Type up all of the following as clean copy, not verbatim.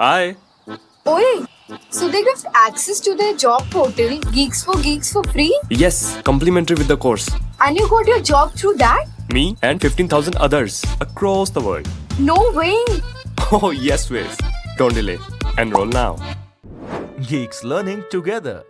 Hi. Oi, so they give access to their job portal, Geeks for Geeks, for free? Yes, complimentary with the course. And you got your job through that? Me and 15,000 others across the world. No way! Oh, yes, Wiz. Don't delay. Enroll now. Geeks learning together.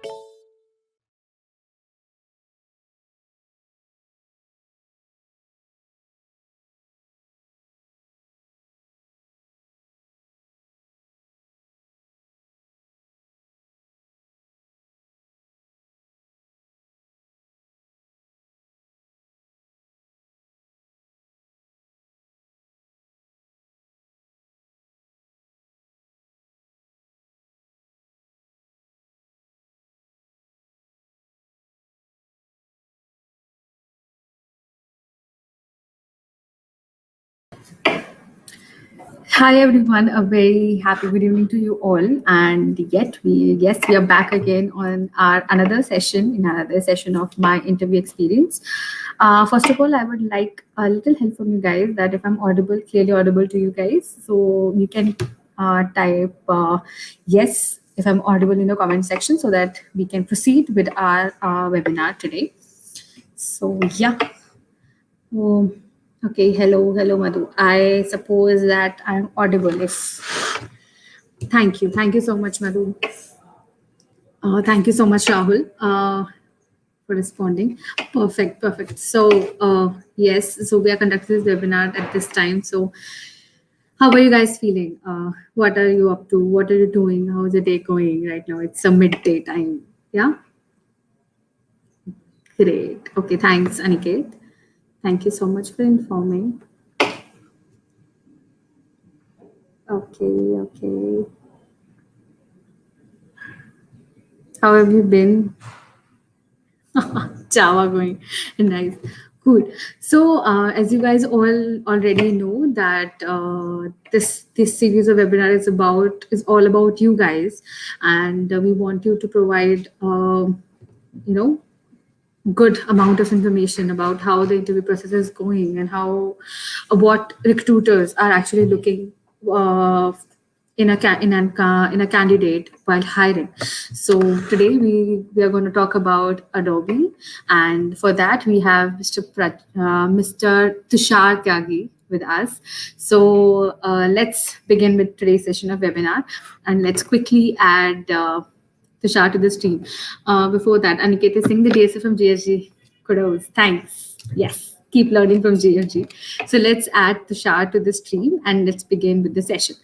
Hi everyone, a very happy good evening to you all. And we are back again on our another session of my interview experience. First of all, I would like a little help from you guys that if I'm audible, clearly audible to you guys, so you can type yes if I'm audible in the comment section so that we can proceed with our webinar today. So yeah. Oh, okay. Hello, Madhu. I suppose that I'm audible. If thank you so much, Madhu. Thank you so much, Rahul, for responding. Perfect. So yes, so we are conducting this webinar at this time. So how are you guys feeling? What are you up to? What are you doing? How is the day going right now? It's a midday time. Yeah, great. Okay, thanks, Aniket. Thank you so much for informing. Okay. How have you been? Java going. Nice. Cool. So, as you guys all already know, that this series of webinar is all about you guys, and we want you to provide you know good amount of information about how the interview process is going and how what recruiters are actually looking uh, in a candidate while hiring. So today we are going to talk about Adobe, and for that we have Mr. Tushar Tyagi with us. So let's begin with today's session of webinar, and let's quickly add Tushar to the stream. Before that, Aniket is saying the DSF from GSG. Kudos. Thanks. Yes. Keep learning from GFG. So let's add Tushar to the stream and let's begin with the session.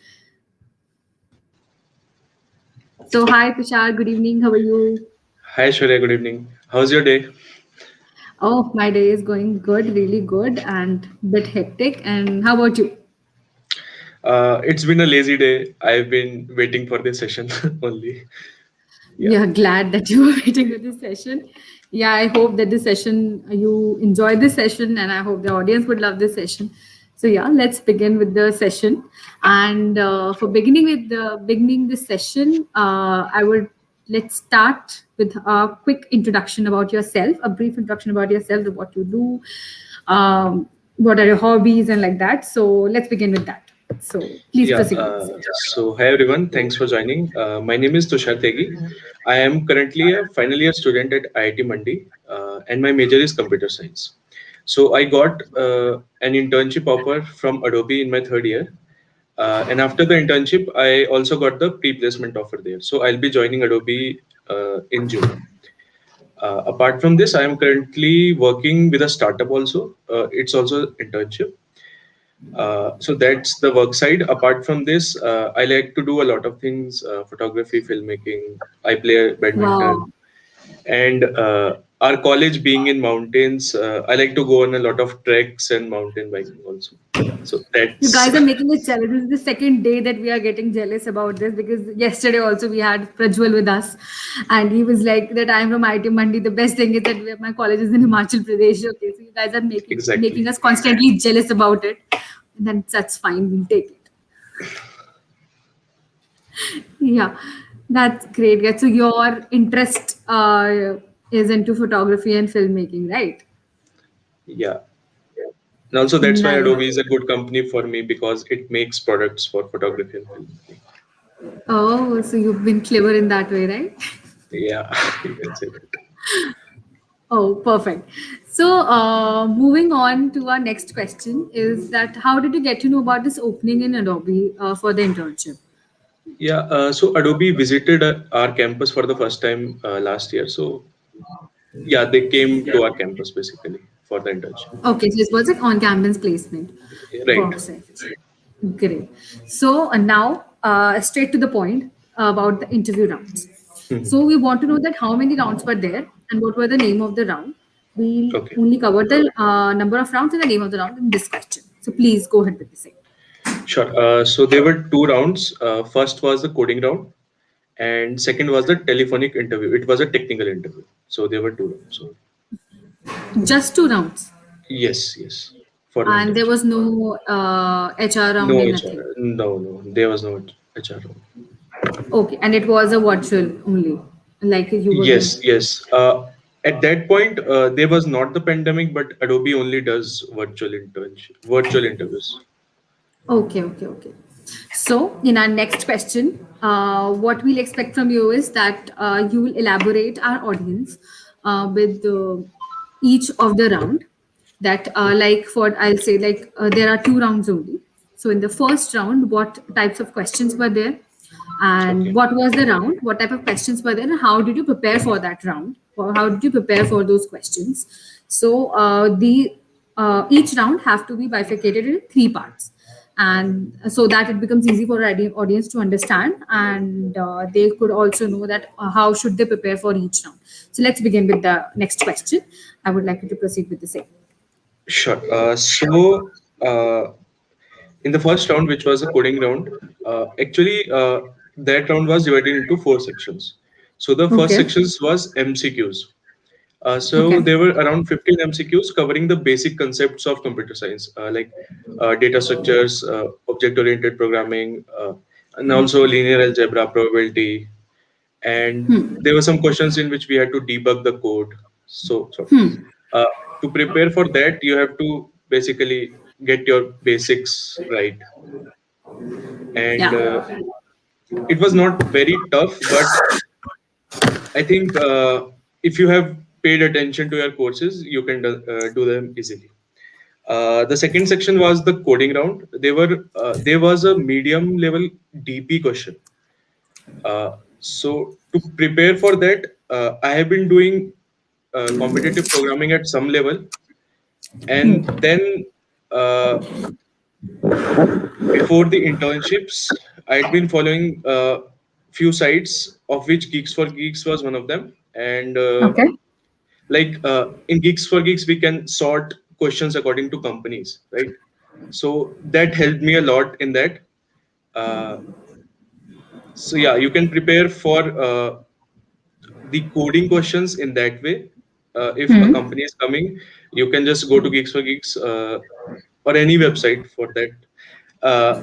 So hi Tushar, good evening. How are you? Hi Shreya, good evening. How's your day? Oh, my day is going good, really good, and bit hectic. And how about you? It's been a lazy day. I've been waiting for this session only. Yeah. Yeah, glad that you were waiting for this session. Yeah, I hope that this session you enjoy this session, and I hope the audience would love this session. So yeah, let's begin with the session. And for beginning the session, I would let's start with a quick introduction about yourself, a brief introduction about yourself, what you do, what are your hobbies, and like that. So let's begin with that. So please Yeah. proceed. Hi everyone. Thanks for joining. My name is Tushar Tyagi. I am currently a final year student at IIT-Mandi, and my major is computer science. So I got an internship offer from Adobe in my third year. And after the internship, I also got the pre-placement offer there. So I'll be joining Adobe in June. Apart from this, I am currently working with a startup also. It's also internship. So that's the work side. Apart from this, I like to do a lot of things: photography, filmmaking. I play badminton, Wow. and our college being in mountains, I like to go on a lot of treks and mountain biking also. So You that's guys are making us jealous. This is the second day that we are getting jealous about this because yesterday also we had Prajwal with us, and he was like that I'm from IIT-Mandi. The best thing is that my college is in Himachal Pradesh. Okay, so you guys are making exactly. us constantly jealous about it, and then that's fine. We'll take it. Yeah, that's great. Yeah, so your interest is into photography and filmmaking, right? Yeah. And also that's why Nice. Adobe is a good company for me because it makes products for photography and filmmaking. Oh, so you've been clever in that way, right? Yeah, you can say that. Oh, perfect. So, moving on to our next question is that how did you get to know about this opening in Adobe for the internship? Yeah, so Adobe visited our campus for the first time last year. So yeah, they came to our campus basically for the internship. Okay, so it was an on-campus placement. Right. Perfect. Great. So now, straight to the point about the interview rounds. Mhm. So we want to know that how many rounds were there and what were the name of the round. We'll Okay. only cover the number of rounds and the name of the round in this question. So please go ahead with the same. Sure. So there were two rounds. First was the coding round, and second was the telephonic interview. It was a technical interview. So there were two rounds. Just two rounds. Yes, yes, for the And there internship. was no HR round No and HR. nothing. No, no, there was no HR round. Okay, and it was a virtual only, like you were going. Yes, yes. At that point, there was not the pandemic, but Adobe only does virtual interviews. Okay, okay, okay. So, in our next question, what we'll expect from you is that you will elaborate our audience with each of the round. That, like, for I'll say, like, there are two rounds only. So, in the first round, what types of questions were there? And Okay. what was the round? What type of questions were there? And how did you prepare for that round? Or how did you prepare for those questions? So, the each round have to be bifurcated in three parts, and so that it becomes easy for our audience to understand, and they could also know that how should they prepare for each round. So let's begin with the next question. I would like you to proceed with the same. Sure. In the first round, which was a coding round, actually that round was divided into four sections. So the first Okay. sections was MCQs. So Okay. there were around 15 MCQs covering the basic concepts of computer science, like data structures, object-oriented programming, and also linear algebra, probability, and there were some questions in which we had to debug the code. So uh, to prepare for that, you have to basically get your basics right, and Yeah. it was not very tough, but I think if you have paid attention to your courses, you can do them easily. The second section was the coding round. There was a medium level DP question. So to prepare for that, I have been doing competitive programming at some level, and then uh, before the internships, I'd been following few sites, of which Geeks for Geeks was one of them, and Okay. in Geeks for Geeks, we can sort questions according to companies, right? So that helped me a lot in that. Uh, so yeah, you can prepare for the coding questions in that way. If a company is coming, you can just go to Geeks for Geeks or any website for that. Uh,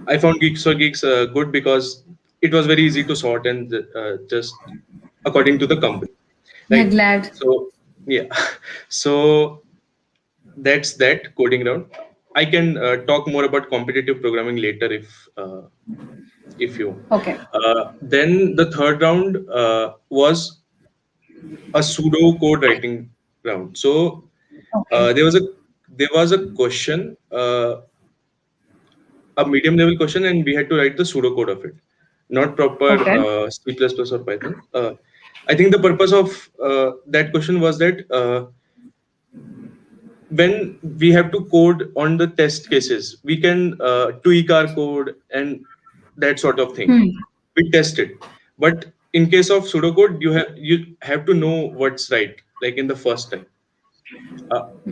I found Geeks for Geeks good because it was very easy to sort and just according to the company, Yeah, right? glad. So yeah, so that's that coding round. I can talk more about competitive programming later if you want. Okay. Then the third round was a pseudo code writing round. So Okay. there was a question, a medium level question, and we had to write the pseudo code of it, not proper Okay. C++ or Python. I think the purpose of that question was that when we have to code on the test cases, we can tweak our code and that sort of thing. We test it, but in case of pseudocode, you have to know what's right, like in the first time.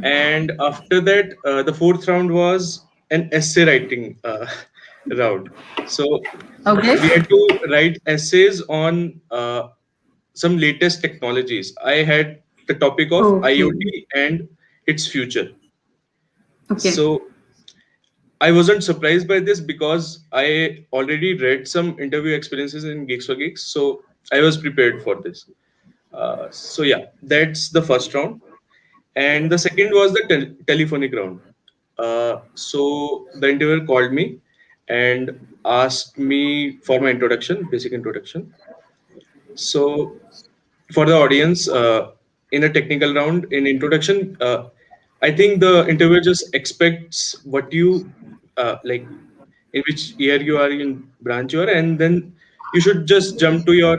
And after that, the fourth round was an essay writing round. So Okay. we had to write essays on some latest technologies. I had the topic of Okay. IoT and its future. Okay. So I wasn't surprised by this because I already read some interview experiences in Geeks for Geeks, so I was prepared for this. So yeah, that's the first round, and the second was the telephonic round. So the interviewer called me, and asked me for my introduction, basic introduction. So for the audience, in a technical round, in introduction, I think the interviewer just expects what you like, in which year you are, in branch you are, and then you should just jump to your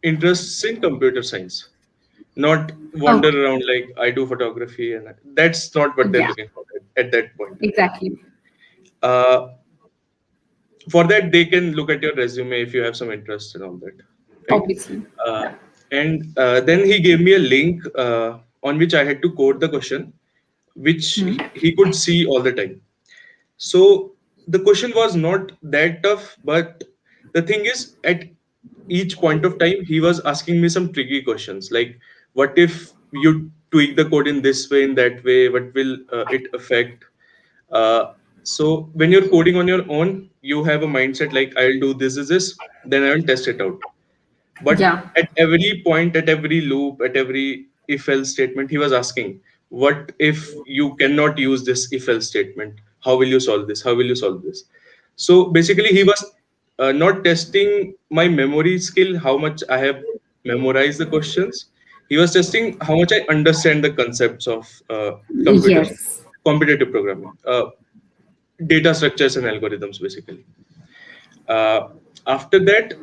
interests in computer science, not wander Okay. around like I do photography, and that's not what they're Yeah. looking for at that point. Exactly. Uh, for that, they can look at your resume if you have some interest and all that, right? Obviously. Uh, and then he gave me a link on which I had to code the question, which Hmm. he could see all the time. So the question was not that tough, but the thing is, at each point of time, he was asking me some tricky questions like, what if you tweak the code in this way, in that way? What will it affect? So when you're coding on your own, you have a mindset like, I'll do this, then I will test it out. But Yeah. at every point, at every loop, at every if else statement, he was asking, what if you cannot use this if else statement? How will you solve this? How will you solve this? So basically, he was not testing my memory skill, how much I have memorized the questions. He was testing how much I understand the concepts of computers, Yes. competitive programming, data structures and algorithms, basically. Uh, After that,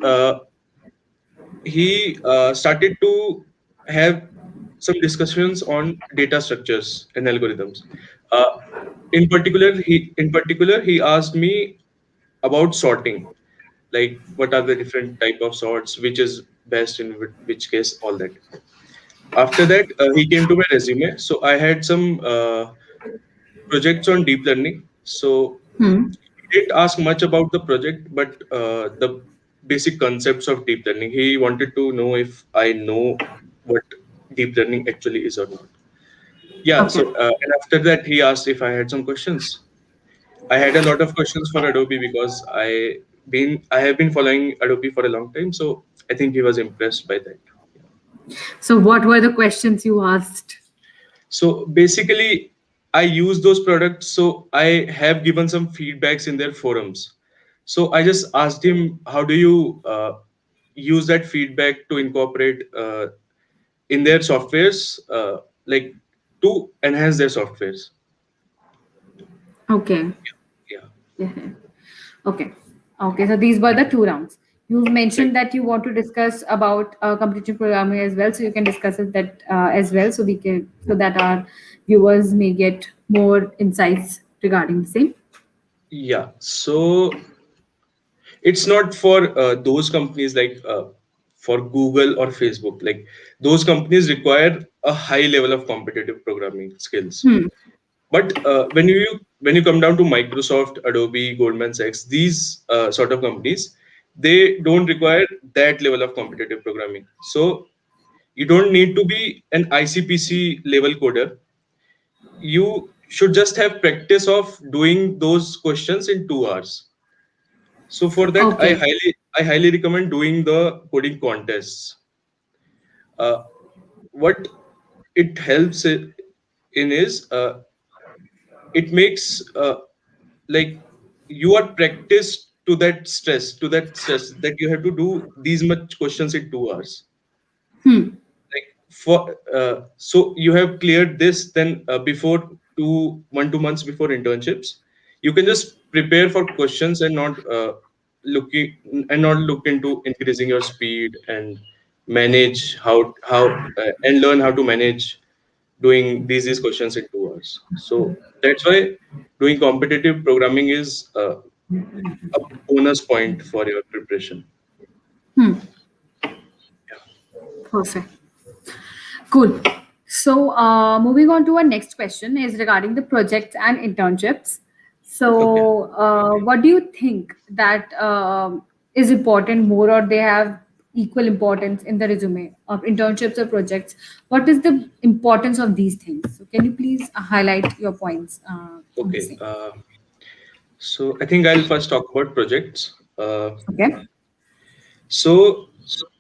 he started to have some discussions on data structures and algorithms. Uh, in particular, he asked me about sorting, like what are the different type of sorts, which is best in which case, all that. After that, he came to my resume. So I had some projects on deep learning. So Hmm. he didn't ask much about the project, but the basic concepts of deep learning. He wanted to know if I know what deep learning actually is or not. Yeah. Okay. So and after that, he asked if I had some questions. I had a lot of questions for Adobe because I have been following Adobe for a long time. So I think he was impressed by that. So, what were the questions you asked? So basically, I use those products. So I have given some feedbacks in their forums. So I just asked him, how do you use that feedback to incorporate in their softwares, like to enhance their softwares? Okay. Yeah, Yeah. Okay. Okay. So these were the two rounds. You right. mentioned that you want to discuss about competitive programming as well, so you can discuss it that as well, so we can so that our viewers may get more insights regarding the same. Yeah. So it's not for those companies like for Google or Facebook. Like those companies require a high level of competitive programming skills. Hmm. But when you come down to Microsoft, Adobe, Goldman Sachs, these sort of companies, they don't require that level of competitive programming. So you don't need to be an ICPC level coder. You should just have practice of doing those questions in 2 hours. So for that, I Okay. highly recommend doing the coding contests. Uh, what it helps in is it makes like you are practiced to that stress that you have to do these much questions in 2 hours. Hmm. Like for so you have cleared this, then before 2 months before internships, you can just prepare for questions and looking not look into increasing your speed and manage how and learn how to manage doing these questions in 2 hours. So that's why doing competitive programming is a bonus point for your preparation. Hmm. Perfect. Cool. So, moving on to our next question is regarding the projects and internships. Okay. So, what do you think that is important more, or they have equal importance in the resume of internships or projects? What is the importance of these things? So, can you please highlight your points on the Okay. same? So I think I'll first talk about projects. Okay. So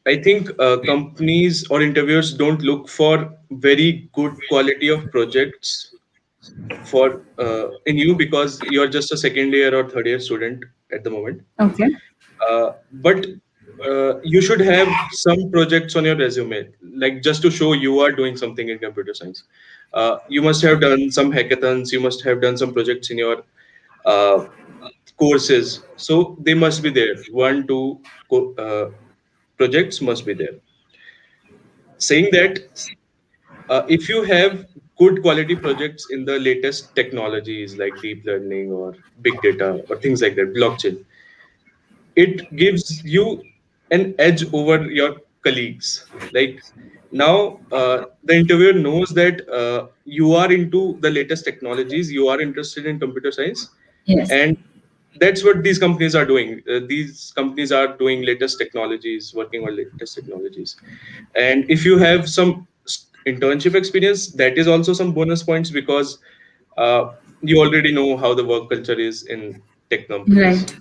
I think companies or interviewers don't look for very good quality of projects for in you because you're just a second year or third year student at the moment. Okay. But you should have some projects on your resume, like just to show you are doing something in computer science. You must have done some hackathons. You must have done some projects in your uh, courses. So they must be there. One, two projects must be there. Saying that, if you have good quality projects in the latest technologies like deep learning or big data or things like that, blockchain, it gives you an edge over your colleagues. Like now, the interviewer knows that you are into the latest technologies, you are interested in computer science, Yes. and that's what these companies are doing. These companies are doing latest technologies, working on latest technologies. And if you have some internship experience, that is also some bonus points because you already know how the work culture is in tech companies. Right.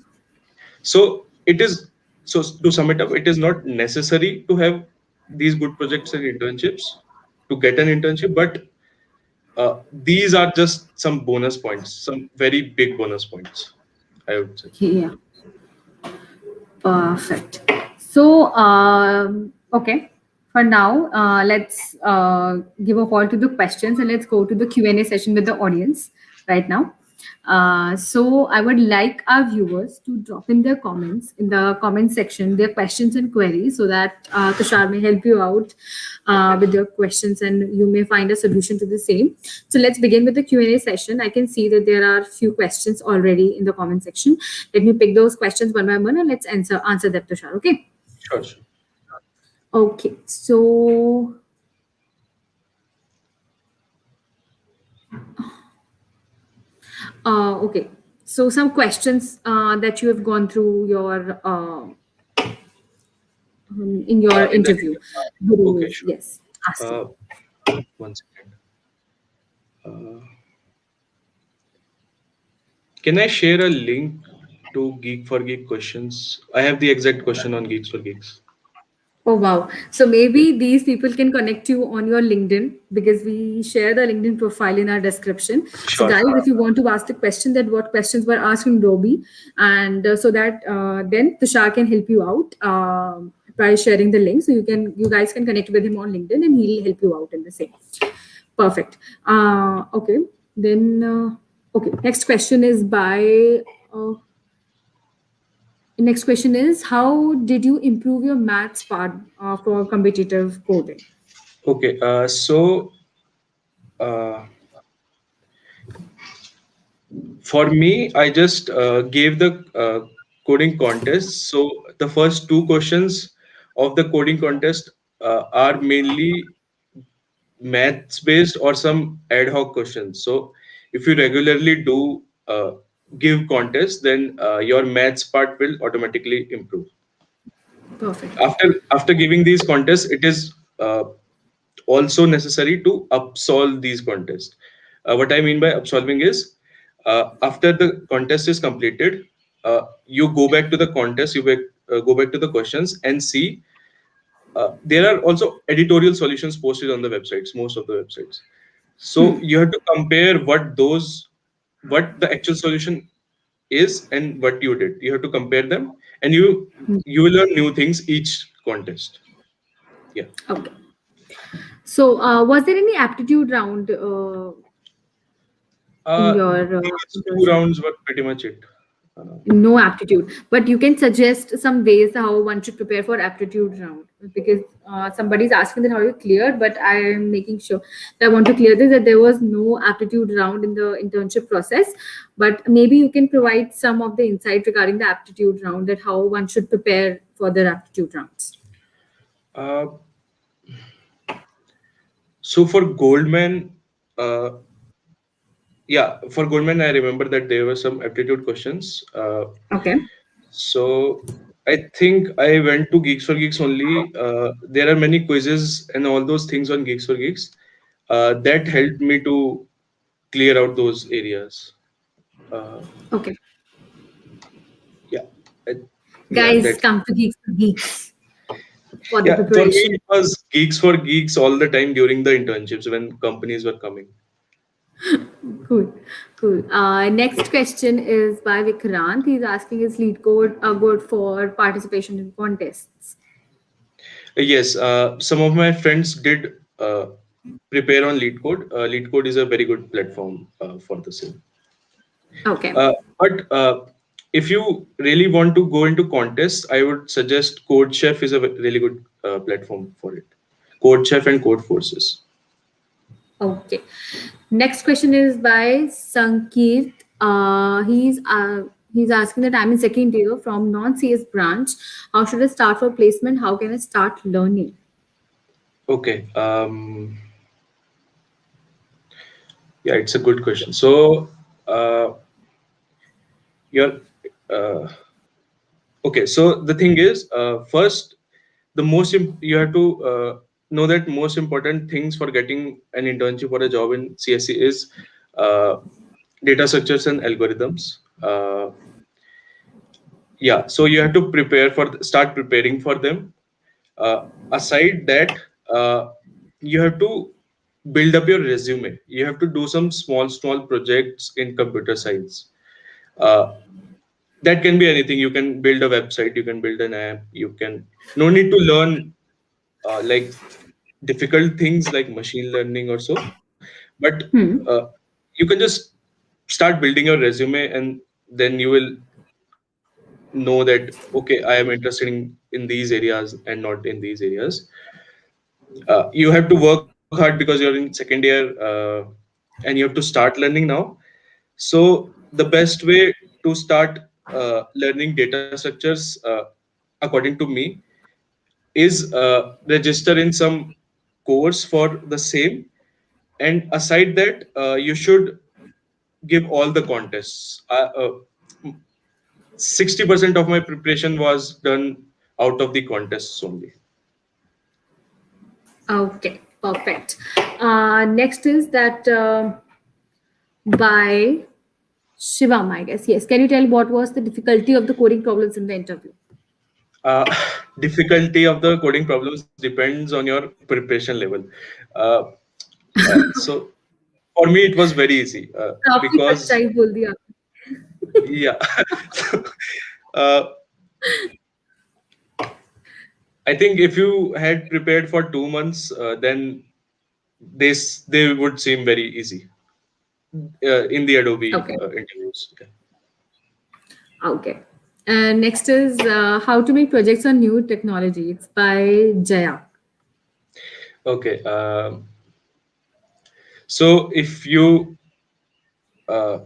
So it is, so to sum it up, it is not necessary to have these good projects and internships to get an internship, but these are just some bonus points, some very big bonus points, I would say. Yeah. Perfect. So, okay. For now, let's give a call to the questions and let's go to the Q&A session with the audience right now. So, I would like our viewers to drop in their comments in the comment section, their questions and queries, so that Tushar may help you out with your questions and you may find a solution to the same. So, let's begin with the Q&A session. I can see that there are few questions already in the comment section. Let me pick those questions one by one and let's answer them, Tushar. Okay. Sure, sure. Okay. So okay. So some questions that you have gone through your in your In the interview. okay, sure. Yes. Ask you. One second. Uh, can I share a link to Geek for Geek questions? I have the exact question on Geeks for Geeks. Oh wow. So Yeah, maybe these people can connect you on your LinkedIn because we share the LinkedIn profile in our description. So sure, guys, sure. if you want to ask the question that what questions were asked in Adobe, and so that then Tushar can help you out by sharing the link. So you guys can connect with him on LinkedIn and he'll help you out in the same. Perfect. Okay. Then okay. Next question is by uh, next question is, how did you improve your maths part for competitive coding? Okay, uh, for me, I just gave the coding contest. So the first two questions of the coding contest are mainly maths based or some ad hoc questions. So if you regularly do give contests, then your maths part will automatically improve. Perfect. After giving these contests, it is also necessary to upsolve these contests. What I mean by upsolving is, after the contest is completed, you go back to the contest, go back to the questions and see. There are also editorial solutions posted on the websites, most of the websites. So you have to compare what the actual solution is and what you did. You have to compare them, and you will learn new things each contest. Yeah. Okay. So, was there any aptitude round in your These two internship? rounds were pretty much it. Uh, No aptitude, but you can suggest some ways how one should prepare for aptitude round because somebody's asking that how you cleared, but I am making sure that I want to clear this that there was no aptitude round in the internship process, but maybe you can provide some of the insight regarding the aptitude round that how one should prepare for their aptitude rounds. uh, so for Goldman, uh, yeah, for Goldman, I remember that there were some aptitude questions. Okay. So I think I went to Geeks for Geeks only. There are many quizzes and all those things on Geeks for Geeks that helped me to clear out those areas. Uh, Okay. yeah, I- yeah, Guys, that come to Geeks for the yeah. For me, preparation. it was Geeks for Geeks all the time during the internships when companies were coming. Cool, cool. Next question is by Vikrant. He's asking, is lead code good for participation in contests? Yes, some of my friends did prepare on Lead Code. Lead Code is a very good platform for the same. Okay. But if you really want to go into contests, I would suggest Code Chef is a really good platform for it. Code Chef and Code Forces. Okay. Next question is by Sankeet. He's asking that I'm in second year from non-CS branch. How should I start for placement? How can I start learning? Okay. Yeah, it's a good question. So, you're uh, okay. So the thing is, first, you have to know that most important things for getting an internship or a job in CSC is uh, data structures and algorithms. Yeah, so you have to start preparing for them. Aside that, you have to build up your resume. You have to do some small projects in computer science. Uh, that can be anything. You can build a website, you can build an app, you can no need to learn like difficult things like machine learning or so, but uh, Hmm. you can just start building your resume, and then you will know that okay, I am interested in these areas and not in these areas. You have to work hard because you're in second year, and you have to start learning now. So the best way to start learning data structures, according to me, is register in some course for the same. And aside that, you should give all the contests. 60% of my preparation was done out of the contests only. Okay, perfect. Next is that by Shivam, I guess. Yes. Can you tell what was the difficulty of the coding problems in the interview? uh, Difficulty of the coding problems depends on your preparation level. uh, so for me it was very easy काफी because सच्चाई बोल दी आपने. yeah. uh, I think if you had prepared for 2 months, then they would seem very easy in the Adobe Okay. interviews. Yeah. Okay. And next is how to make projects on new technology. It's by Jaya. Okay. So if you uh,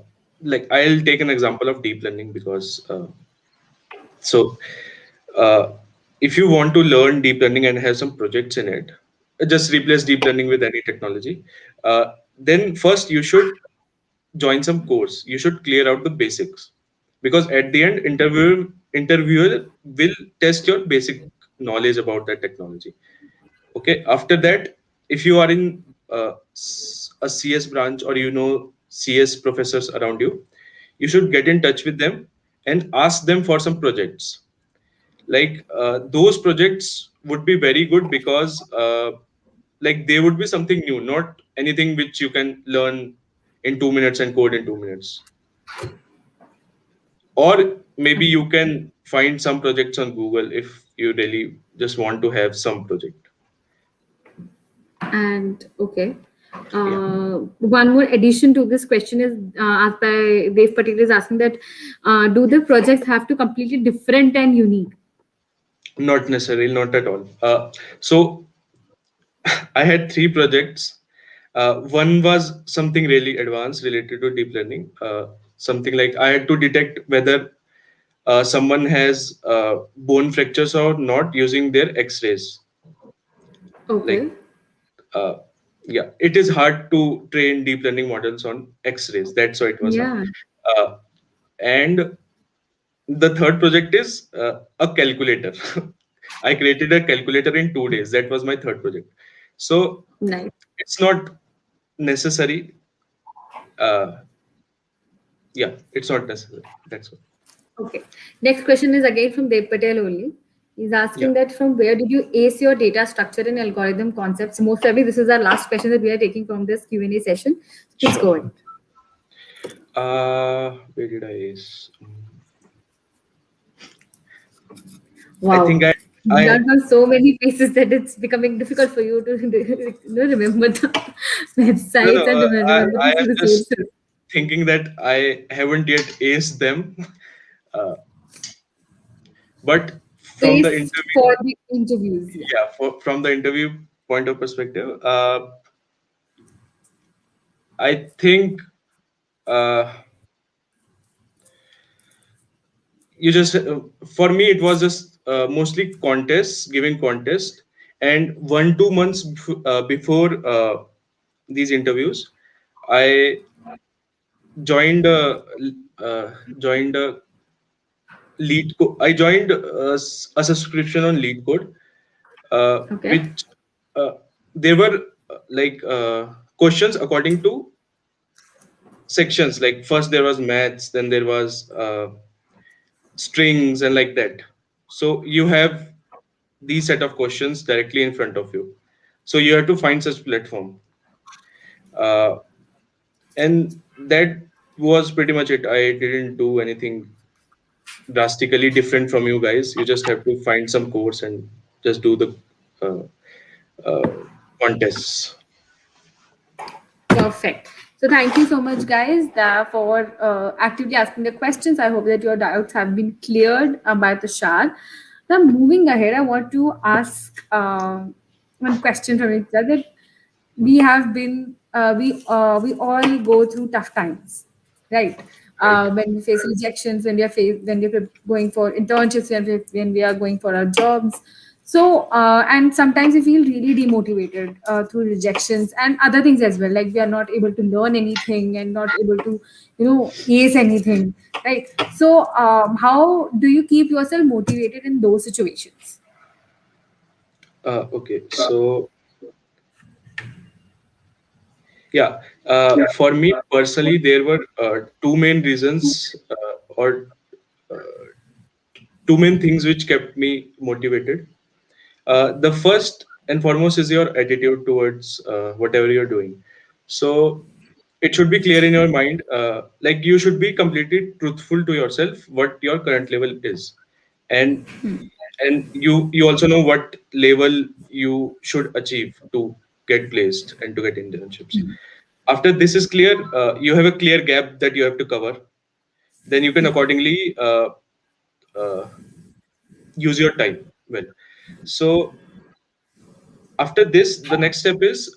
like, I'll take an example of deep learning because so uh, if you want to learn deep learning and have some projects in it, just replace deep learning with any technology. Then first you should join some course. You should clear out the basics, because at the end, interviewer will test your basic knowledge about that technology. Okay. After that, if you are in a CS branch, or you know CS professors around you, you should get in touch with them and ask them for some projects. Like those projects would be very good because like they would be something new, not anything which you can learn in 2 minutes and code in 2 minutes. Or maybe you can find some projects on Google if you really just want to have some project. And okay. Yeah. One more addition to this question is asked by Dev Patel is asking that do the projects have to completely different and unique? Not necessarily, not at all. So I had three projects. One was something really advanced related to deep learning. Something like I had to detect whether someone has bone fractures or not using their X-rays. Okay. Like, uh, yeah, it is hard to train deep learning models on X-rays. That's why it was hard. Yeah. Uh, and the third project is a calculator. I created a calculator in 2 days. That was my third project. So Nice. it's not necessary. Uh, yeah, it's not necessary. That's all. Okay. Next question is again from Dev Patel only. He's Yeah, asking that from where did you ace your data structure and algorithm concepts? Most probably, this is our last question that we are taking from this Q&A session. Please sure. go ahead. Where did I ace? I think Wow. You I learned from so many places that it's becoming difficult for you to remember the no, no, websites and remember I the am just resources thinking that I haven't yet aced them. Uh, but from the based interview, for the interviews. Yeah. yeah, from the interview point of perspective, I think uh, you just for me it was just mostly contests, giving contest, and 1 2 months before these interviews, I joined a I joined a subscription on Lead Code, Okay. which uh, there were questions according to sections. Like first there was maths, then there was strings, and like that. So you have these set of questions directly in front of you. So you have to find such platform, uh, and that was pretty much it. I didn't do anything drastically different from you guys. You just have to find some course and just do the uh, uh, contests. Perfect. So thank you so much, guys, for actively asking the questions. I hope that your doubts have been cleared by Tushar. Now, moving ahead, I want to ask one question from each other. We have been we all go through tough times, right? Right. When we face rejections, when we are going for internships, when we are going for our jobs. So and sometimes we feel really demotivated through rejections and other things as well, like we are not able to learn anything and not able to ace anything, right? So how do you keep yourself motivated in those situations? Okay. So yeah, for me personally, there were two main reasons or uh, two main things which kept me motivated. The first and foremost is your attitude towards whatever you're doing. So it should be clear in your mind. Like you should be completely truthful to yourself what your current level is, and you also know what level you should achieve to get placed and to get internships. After this is clear, you have a clear gap that you have to cover. Then you can accordingly uh, use your time well. So after this, the next step is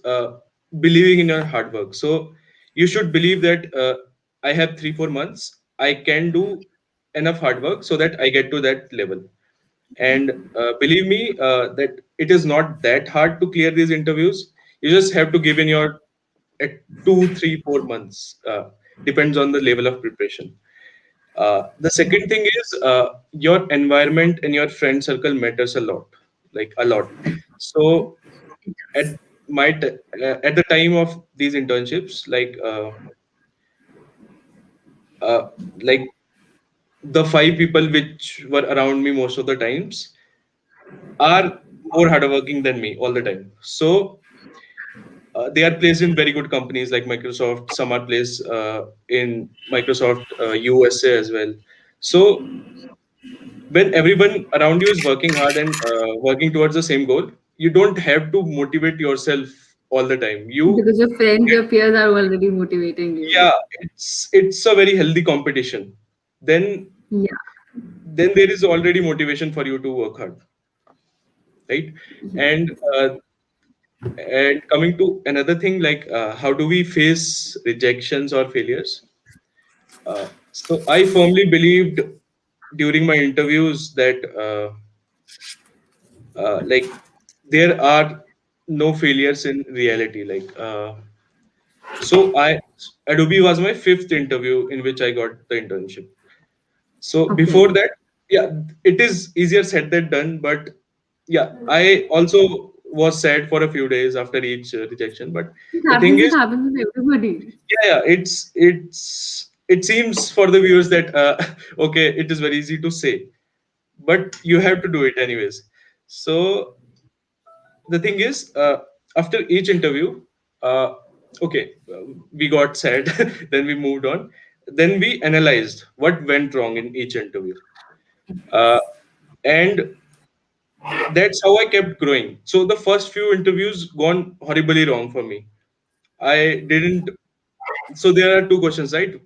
believing in your hard work. So you should believe that I have 3 4 months, I can do enough hard work so that I get to that level. And believe me, that it is not that hard to clear these interviews. You just have to give in your at 2 3 4 months, depends on the level of preparation. The second thing is your environment and your friend circle matters a lot, like a lot. So at at the time of these internships, uh, like the five people which were around me most of the times are more hardworking than me all the time. So they are placed in very good companies like Microsoft. Some are placed in Microsoft USA as well. So when everyone around you is working hard and working towards the same goal, you don't have to motivate yourself all the time. You Because your friends, your peers are already motivating you. Yeah, it's a very healthy competition. Then Yeah. there is already motivation for you to work hard, right? And coming to another thing, like how do we face rejections or failures? So I firmly believed during my interviews that like there are no failures in reality. So I Adobe was my fifth interview in which I got the internship. So Okay. before that, yeah, it is easier said than done. But yeah, I also was sad for a few days after each rejection. But It the thing happens. It is, happens with everybody yeah, it seems for the viewers that okay, it is very easy to say. but you have to do it anyways. So the thing is, after each interview, uh, okay, we got sad, then we moved on, then we analyzed what went wrong in each interview, uh, and that's how I kept growing. So the first few interviews gone horribly wrong for me. I didn't. So there are two questions, right?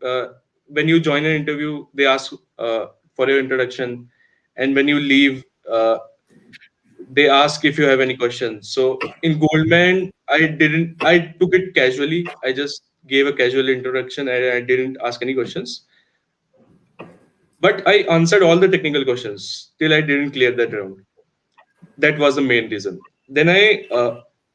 When you join an interview, they ask for your introduction, and when you leave, they ask if you have any questions. So in Goldman, I didn't. I took it casually. I just gave a casual introduction, and I didn't ask any questions. But I answered all the technical questions till I didn't clear that round. That was the main reason. Then I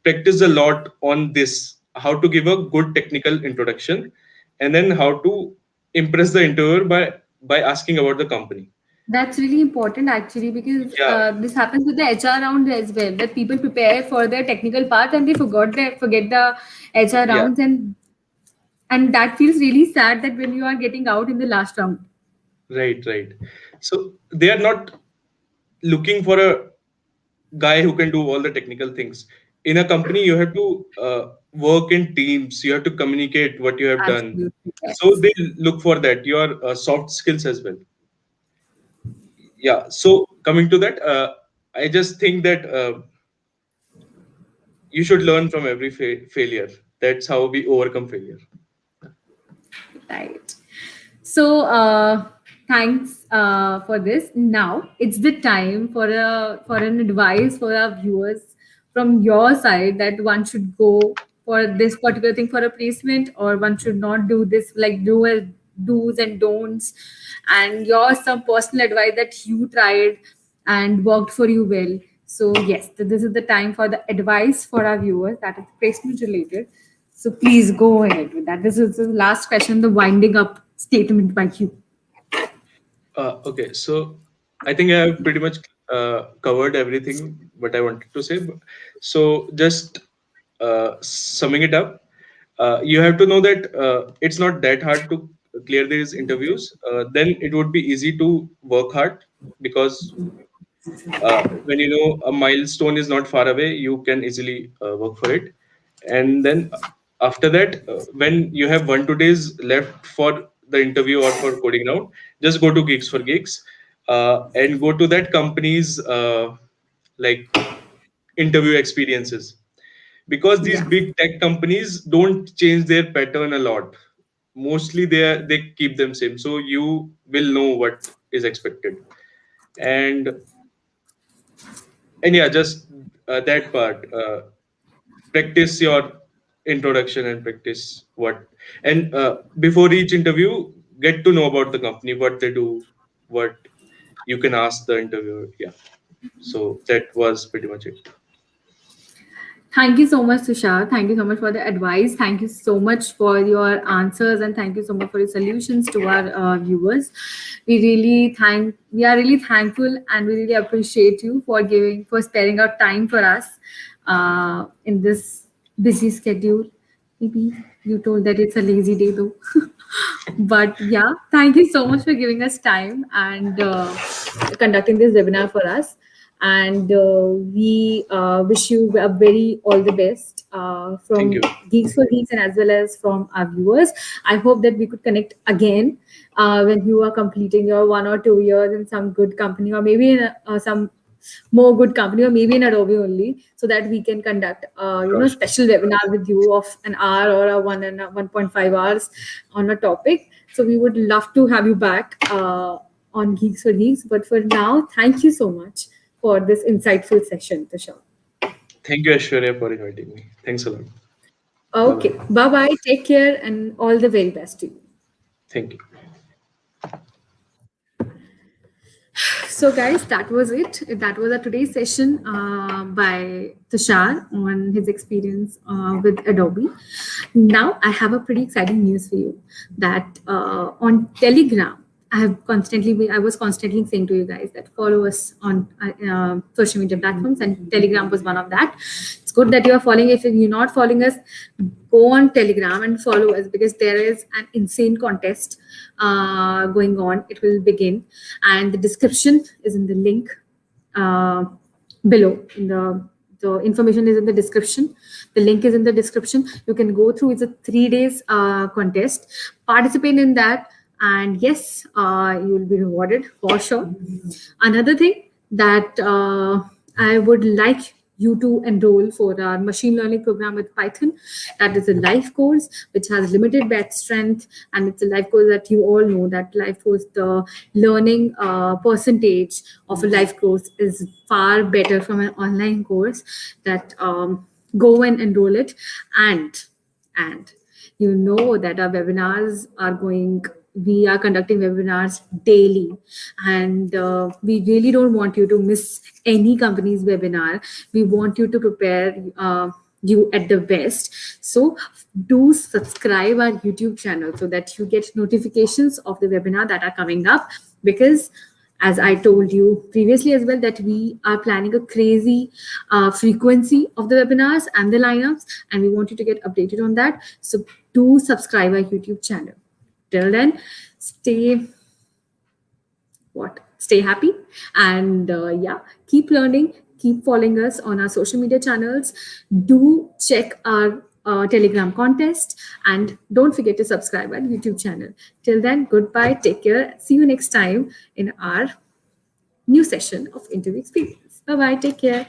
practiced a lot on this, how to give a good technical introduction, and then how to impress the interviewer by asking about the company. That's really important actually, because Yeah, this happens with the HR round as well. That people prepare for their technical part and they forget the HR yeah, rounds, and that feels really sad that when you are getting out in the last round. right, right. So they are not looking for a guy who can do all the technical things. In a company, you have to work in teams. You have to communicate what you have done. Absolutely, So yes. they look for that. Your soft skills as well. Yeah. So coming to that, I just think that you should learn from every failure. That's how we overcome failure. Right. So, thanks for this. Now it's the time for an advice for our viewers from your side, that one should go for this particular thing for a placement, or one should not do this. Like, do a do's and don'ts, and your some personal advice that you tried and worked for you well. So yes, this is the time for the advice for our viewers that is placement related. So please go ahead with that. This is the last question, the winding up statement by you. Okay. So I think I have pretty much covered everything what I wanted to say. So just summing it up, you have to know that it's not that hard to clear these interviews. Then it would be easy to work hard, because when you know a milestone is not far away, you can easily work for it. And then after that, when you have 1 2 days left for the interview or for coding round, just go to Geeks for Geeks, and go to that company's like interview experiences, because these Yeah. big tech companies don't change their pattern a lot. Mostly they keep them same, so you will know what is expected. And and yeah, just that part, practice your introduction and practice what, and before each interview, get to know about the company, what they do, what you can ask the interviewer. Yeah, so that was pretty much it. Thank you so much, Tushar. Thank you so much for the advice. Thank you so much for your answers, and thank you so much for your solutions to our viewers. We are really thankful, and we really appreciate you for sparing out time for us in this busy schedule. Maybe you told that it's a lazy day though. But yeah, thank you so much for giving us time and conducting this webinar for us. And we wish you a very all the best Thank from you. Geeks for Geeks and as well as from our viewers. I hope that we could connect again when you are completing your 1 or 2 years in some good company, or maybe in some more good company, or maybe in Adobe only, so that we can conduct Sure. special webinar with you of an hour or a 1.5 hours on a topic. So we would love to have you back on Geeks for Geeks. But for now, thank you so much for this insightful session, Tushar. Thank you, Aishwarya, for inviting me. Thanks a lot. Bye Okay, bye. bye bye. Take care and all the very best to you. Thank you. So, guys, that was it. That was our today's session by Tushar on his experience with Adobe. Now, I have a pretty exciting news for you that on Telegram I was constantly saying to you guys that follow us on social media platforms, and Telegram was one of that. It's good that you are following. If you're not following us, go on Telegram and follow us, because there is an insane contest going on. It will begin, and the description is in the link below. In the information is in the description. The link is in the description. You can go through. It's a 3 days contest. Participate in that, and yes, you will be rewarded for sure. Another thing that I would like you to enroll for our machine learning program with Python. That is a live course which has limited batch strength, and it's a live course that you all know that live course, the learning percentage of a live course is far better from an online course. That go and enroll it, and you know that our webinars are going. We are conducting webinars daily, and we really don't want you to miss any company's webinar. We want you to prepare you at the best. So do subscribe our YouTube channel so that you get notifications of the webinar that are coming up, because as I told you previously as well, that we are planning a crazy frequency of the webinars and the lineups, and we want you to get updated on that. So do subscribe our YouTube channel. Till then, stay happy, and keep learning, keep following us on our social media channels. Do check our Telegram contest, and don't forget to subscribe our YouTube channel. Till then, goodbye, take care, see you next time in our new session of interview experience. Bye bye, take care.